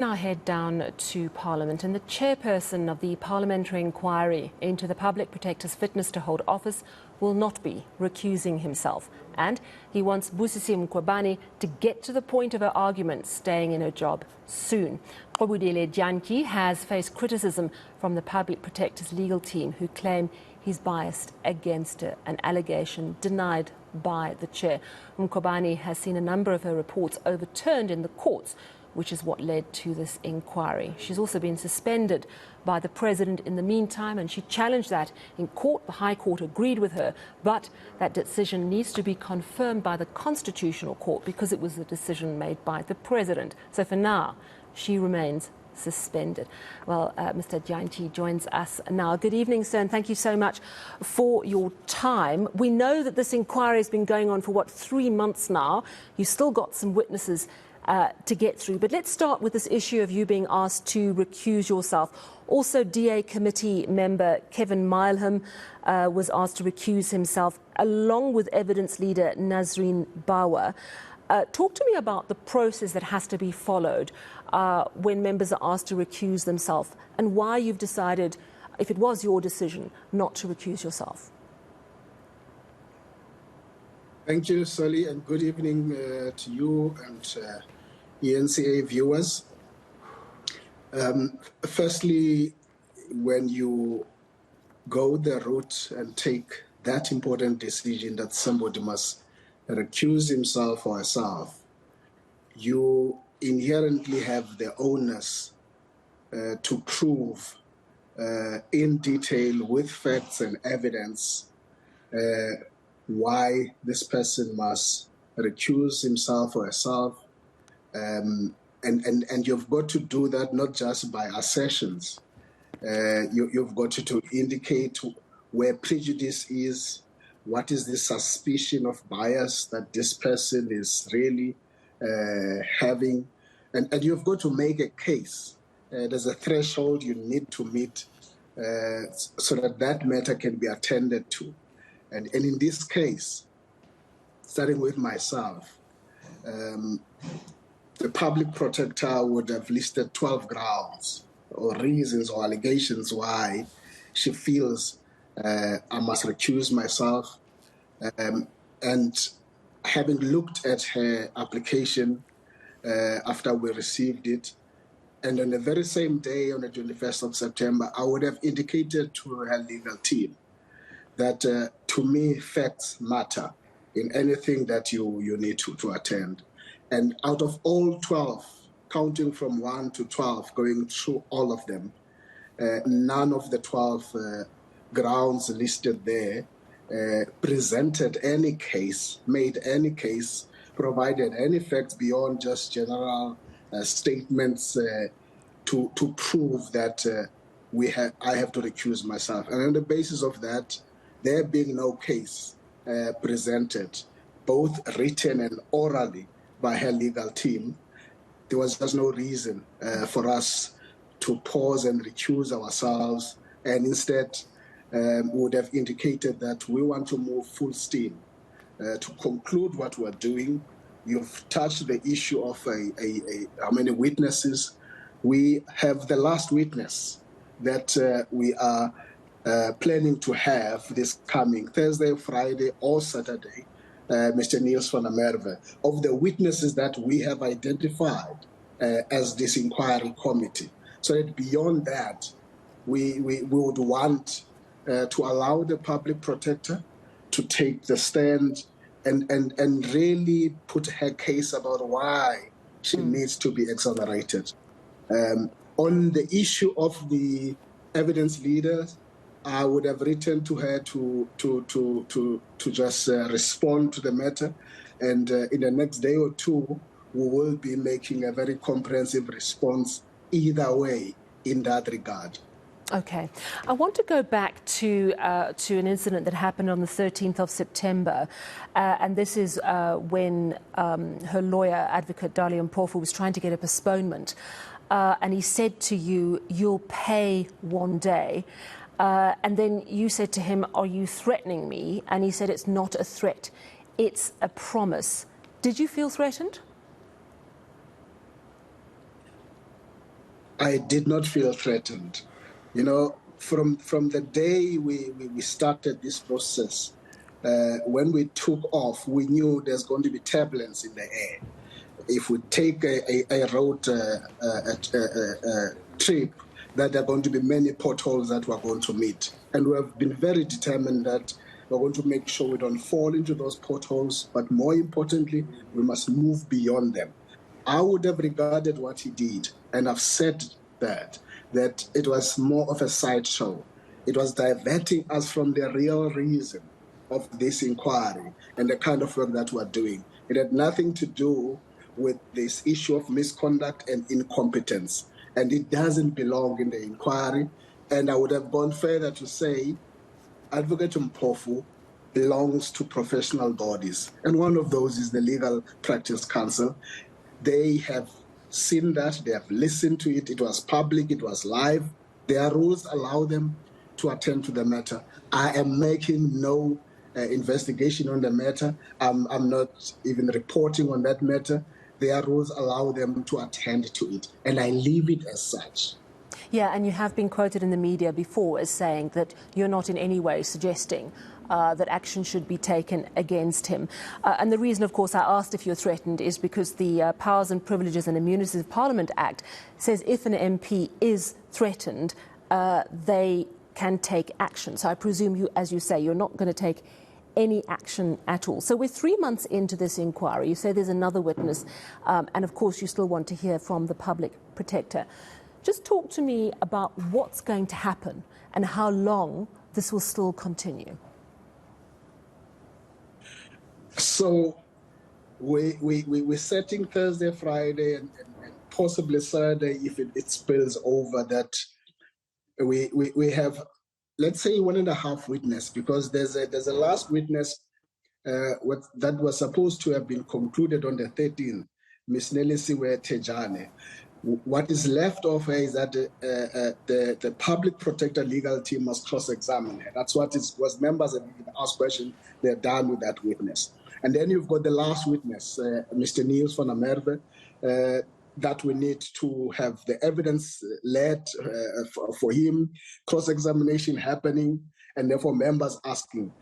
Now head down to Parliament, and the chairperson of the parliamentary inquiry into the Public Protector's fitness to hold office will not be recusing himself. And he wants Busisiwe Mkhwebane to get to the point of her argument, staying in her job soon. Qubudile Dyantyi has faced criticism from the Public Protector's legal team, who claim he's biased against her, an allegation denied by the chair. Mkhwebane has seen a number of her reports overturned in the courts, which is what led to this inquiry. She's also been suspended by the president in the meantime, and she challenged that in court. The High Court agreed with her, but that decision needs to be confirmed by the Constitutional Court because it was a decision made by the president. So for now, she remains suspended. Well, Mr. Dyantyi joins us now. Good evening, sir, and thank you so much for your time. We know that this inquiry has been going on for, 3 months now. You've still got some witnesses to get through. But let's start with this issue of you being asked to recuse yourself. Also, DA committee member Kevin Mileham was asked to recuse himself, along with evidence leader Nazreen Bawa. Talk to me about the process that has to be followed when members are asked to recuse themselves, and why you've decided, if it was your decision, not to recuse yourself. Thank you, Sally, and good evening to you and eNCA viewers. Firstly, when you go the route and take that important decision that somebody must recuse himself or herself, you inherently have the onus to prove in detail with facts and evidence why this person must recuse himself or herself. And you've got to do that not just by assertions. You've got to indicate where prejudice is, what is the suspicion of bias that this person is really having, and you've got to make a case. There's a threshold you need to meet so that matter can be attended to. And in this case, starting with myself, the public protector would have listed 12 grounds or reasons or allegations why she feels I must recuse myself. And having looked at her application after we received it, and on the very same day, on the 21st of September, I would have indicated to her legal team that to me, facts matter in anything that you need to attend. And out of all 12, counting from 1 to 12, going through all of them, none of the 12 grounds listed there presented any case, made any case, provided any facts beyond just general statements to prove that I have to recuse myself. And on the basis of that, there being no case presented, both written and orally by her legal team, there was just no reason for us to pause and recuse ourselves, and instead would have indicated that we want to move full steam to conclude what we're doing. You've touched the issue of how many witnesses. We have the last witness that we are planning to have this coming Thursday, Friday, or Saturday, Mr. Niels van der Merwe. Of the witnesses that we have identified as this inquiry committee, so that beyond that, we would want to allow the public protector to take the stand and really put her case about why she needs to be exonerated. On the issue of the evidence leaders, I would have written to her to just respond to the matter, and in the next day or two, we will be making a very comprehensive response either way in that regard. Okay. I want to go back to an incident that happened on the 13th of September, and this is when her lawyer, Advocate Dali Mpofu, was trying to get a postponement, and he said to you, "You'll pay one day." And then you said to him, "Are you threatening me?" And he said, "It's not a threat, it's a promise." Did you feel threatened? I did not feel threatened. You know, from the day we started this process, when we took off, we knew there's going to be turbulence in the air. If we take a road trip, that there are going to be many potholes that we're going to meet. And we have been very determined that we're going to make sure we don't fall into those potholes, but more importantly, we must move beyond them. I would have regarded what he did, and I've said that it was more of a sideshow. It was diverting us from the real reason of this inquiry and the kind of work that we're doing. It had nothing to do with this issue of misconduct and incompetence, and it doesn't belong in the inquiry. And I would have gone further to say Advocate Mpofu belongs to professional bodies, and one of those is the Legal Practice Council. They have seen that, they have listened to it, it was public, it was live. Their rules allow them to attend to the matter. I am making no investigation on the matter. I'm not even reporting on that matter. Their rules allow them to attend to it, and I leave it as such. Yeah, and you have been quoted in the media before as saying that you're not in any way suggesting that action should be taken against him. And the reason, of course, I asked if you're threatened is because the Powers and Privileges and Immunities of Parliament Act says if an MP is threatened, they can take action. So I presume you, as you say, you're not going to take any action at all. So we're 3 months into this inquiry. You say there's another witness, and of course you still want to hear from the public protector. Just talk to me about what's going to happen and how long this will still continue. So we're setting Thursday, Friday, and possibly Saturday if it spills over, that we have, let's say, 1.5 witnesses, because there's a last witness that was supposed to have been concluded on the 13th, Ms. Nelisiwe Tejane. What is left of her is that the public protector legal team must cross-examine her. That's what was members have been asked questions, they're done with that witness. And then you've got the last witness, Mr. Niels van der Merwe, that we need to have the evidence led for him, cross-examination happening, and therefore members asking.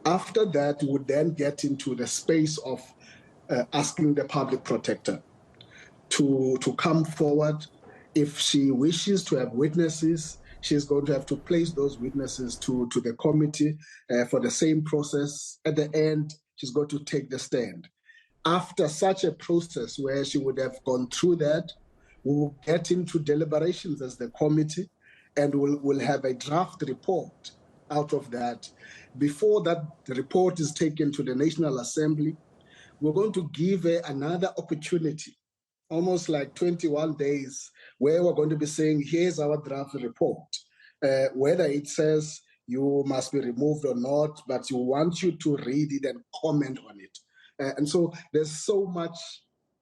After that, we would then get into the space of asking the public protector to come forward. If she wishes to have witnesses, she's going to have to place those witnesses to the committee for the same process. At the end, she's going to take the stand. After such a process where she would have gone through that, we will get into deliberations as the committee, and we'll have a draft report out of that. Before that report is taken to the National Assembly, we're going to give her another opportunity, almost like 21 days, where we're going to be saying, here's our draft report. Whether it says you must be removed or not, but we want you to read it and comment on it. And so there's so much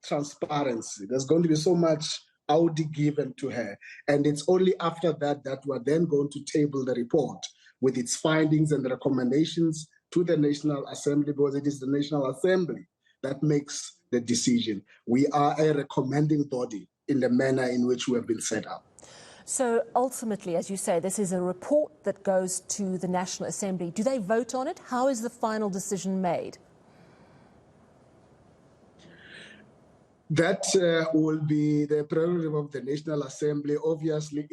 transparency. There's going to be so much audi given to her. And it's only after that that we're then going to table the report with its findings and recommendations to the National Assembly, because it is the National Assembly that makes the decision. We are a recommending body in the manner in which we have been set up. So ultimately, as you say, this is a report that goes to the National Assembly. Do they vote on it? How is the final decision made? That will be the prerogative of the National Assembly. Obviously,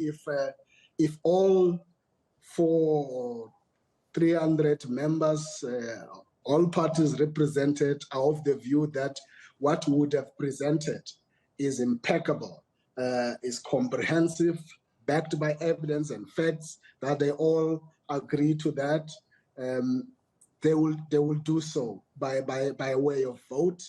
if all 300 members, all parties represented, are of the view that what we would have presented is impeccable, is comprehensive, backed by evidence and facts, that they all agree to that, they will do so by way of vote.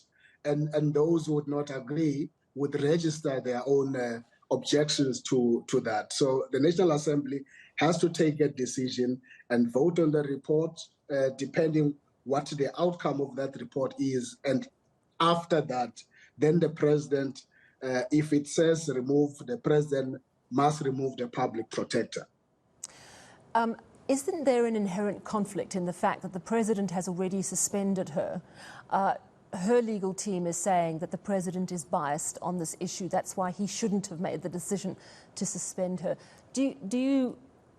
And those who would not agree would register their own objections to that. So the National Assembly has to take a decision and vote on the report, depending what the outcome of that report is. And after that, then the president, if it says remove, the president must remove the public protector. Isn't there an inherent conflict in the fact that the president has already suspended her? her legal team is saying that the president is biased on this issue. That's why he shouldn't have made the decision to suspend her.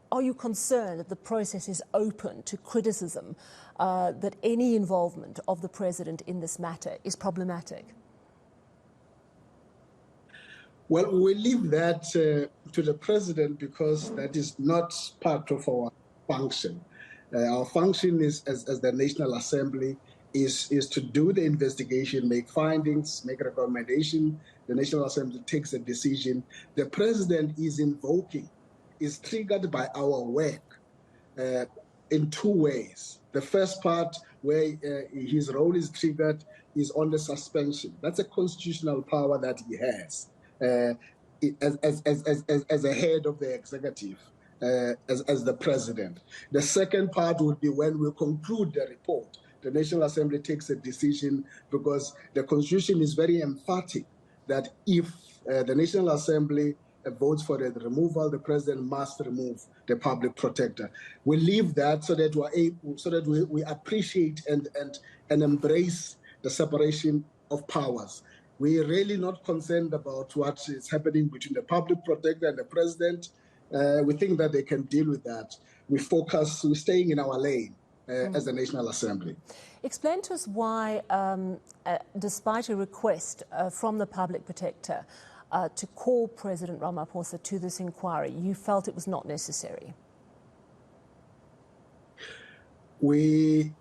Are you concerned that the process is open to criticism, that any involvement of the president in this matter is problematic? Well, we leave that to the president because that is not part of our function. Our function is, as the National Assembly, is to do the investigation, make findings, make a recommendation. The National Assembly takes a decision. The president is triggered by our work in two ways. The first part, where his role is triggered, is on the suspension. That's a constitutional power that he has as a head of the executive, as the president. The second part would be when we conclude the report. The National Assembly takes a decision because the Constitution is very emphatic that if the National Assembly votes for the removal, the president must remove the public protector. We leave that so that we appreciate and embrace the separation of powers. We are really not concerned about what is happening between the public protector and the president. We think that they can deal with that. We're staying in our lane as the National Assembly. Explain to us why, despite a request from the public protector to call President Ramaphosa to this inquiry, you felt it was not necessary. We've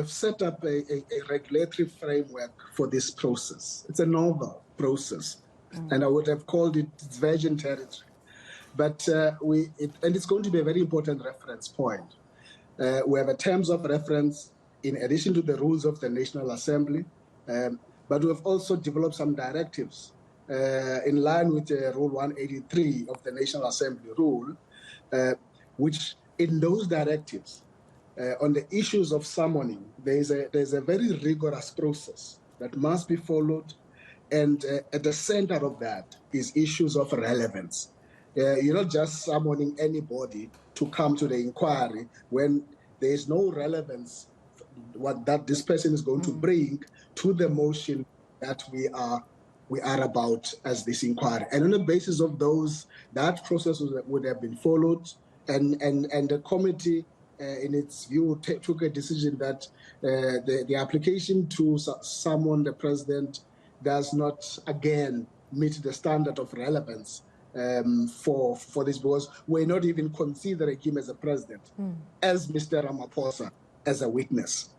set up a regulatory framework for this process. It's a novel process, and I would have called it virgin territory. But and it's going to be a very important reference point. We have a terms of reference in addition to the rules of the National Assembly, but we have also developed some directives in line with Rule 183 of the National Assembly rule, which in those directives, on the issues of summoning, there's a very rigorous process that must be followed, and at the center of that is issues of relevance. You're not just summoning anybody to come to the inquiry when there is no relevance what that this person is going to bring to the motion that we are about as this inquiry. And on the basis of that process would have been followed, and the committee, in its view, took a decision that the application to summon the president does not again meet the standard of relevance for this, because we're not even considering him as a president, as Mr. Ramaphosa as a witness.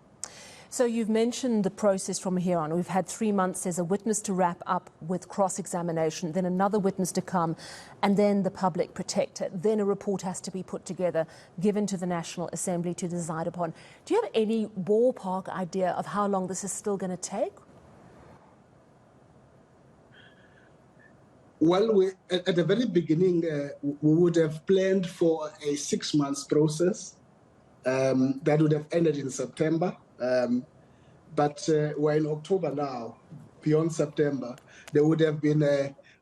So you've mentioned the process from here on. We've had 3 months. There's a witness to wrap up with cross-examination, then another witness to come, and then the public protector. Then a report has to be put together, given to the National Assembly to decide upon. Do you have any ballpark idea of how long this is still going to take? Well, at the very beginning, we would have planned for a 6 months process that would have ended in September. But we're in October now. Beyond September, there would have been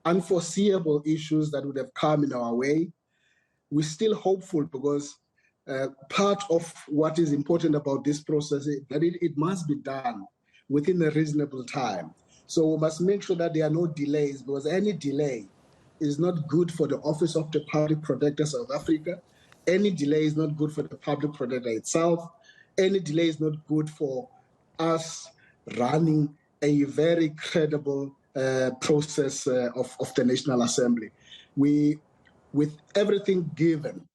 unforeseeable issues that would have come in our way. We're still hopeful because part of what is important about this process is that it must be done within a reasonable time. So we must make sure that there are no delays, because any delay is not good for the Office of the Public Protector South Africa. Any delay is not good for the public protector itself. Any delay is not good for us running a very credible process of the National Assembly. With everything given,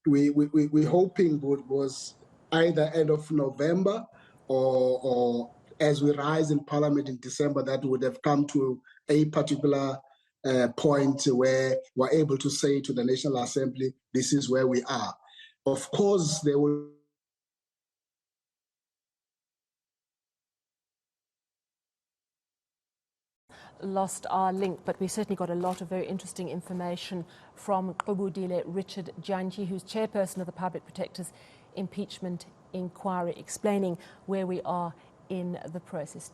we're hoping was either end of November or as we rise in Parliament in December, that would have come to a particular point where we're able to say to the National Assembly, this is where we are. Of course, there will lost our link, but we certainly got a lot of very interesting information from Qubudile Dyantyi, who's chairperson of the Public Protector's Impeachment Inquiry, explaining where we are in the process.